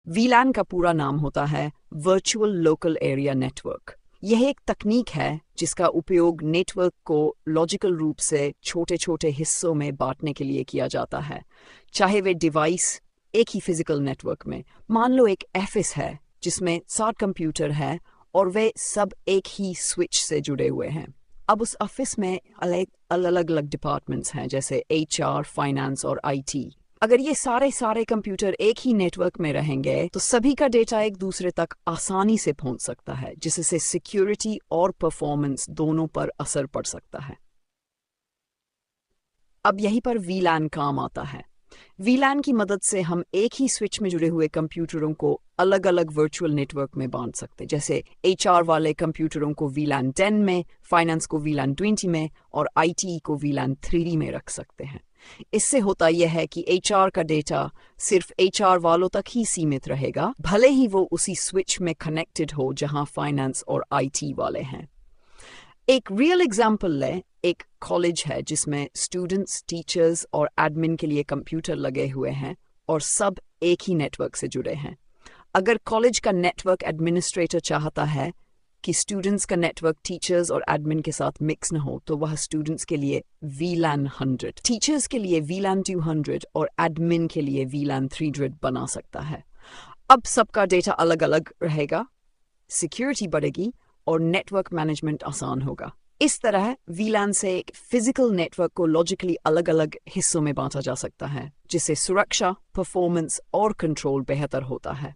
वीलैन का पूरा नाम होता है वर्चुअल लोकल एरिया नेटवर्क। यह एक तकनीक है जिसका उपयोग नेटवर्क को लॉजिकल रूप से छोटे छोटे हिस्सों में बांटने के लिए किया जाता है, चाहे वे डिवाइस एक ही फिजिकल नेटवर्क में। मान लो एक ऑफिस है जिसमें 7 कंप्यूटर है और वे सब एक ही स्विच से जुड़े हुए हैं। अब उस ऑफिस में अलग अलग डिपार्टमेंट्स हैं, जैसे HR, फाइनेंस और IT। अगर ये सारे कंप्यूटर एक ही नेटवर्क में रहेंगे तो सभी का डेटा एक दूसरे तक आसानी से पहुंच सकता है, जिससे सिक्योरिटी और परफॉर्मेंस दोनों पर असर पड़ सकता है। अब यहीं पर वीलैन काम आता है। वीलैन की मदद से हम एक ही स्विच में जुड़े हुए कंप्यूटरों को अलग अलग वर्चुअल नेटवर्क में बांट सकते हैं। जैसे HR वाले कंप्यूटरों को वीलैन 10 में, फाइनेंस को वीलैन 20 में और IT को वीलैन 3 में रख सकते हैं। इससे होता यह है कि HR का डेटा सिर्फ HR वालों तक ही सीमित रहेगा, भले ही वो उसी स्विच में कनेक्टेड हो जहां फाइनेंस और IT वाले हैं। एक रियल एग्जाम्पल लें। एक कॉलेज है जिसमें स्टूडेंट्स, टीचर्स और एडमिन के लिए कंप्यूटर लगे हुए हैं और सब एक ही नेटवर्क से जुड़े हैं। अगर कॉलेज का नेटवर्क एडमिनिस्ट्रेटर चाहता है कि स्टूडेंट्स का नेटवर्क टीचर्स और एडमिन के साथ मिक्स न हो, तो वह स्टूडेंट्स के लिए VLAN 100, टीचर्स के लिए VLAN 200 और एडमिन के लिए VLAN 300 बना सकता है। अब सबका डेटा अलग अलग रहेगा, सिक्योरिटी बढ़ेगी और नेटवर्क मैनेजमेंट आसान होगा। इस तरह VLAN से एक फिजिकल नेटवर्क को लॉजिकली अलग अलग हिस्सों में बांटा जा सकता है, जिससे सुरक्षा, परफॉर्मेंस और कंट्रोल बेहतर होता है।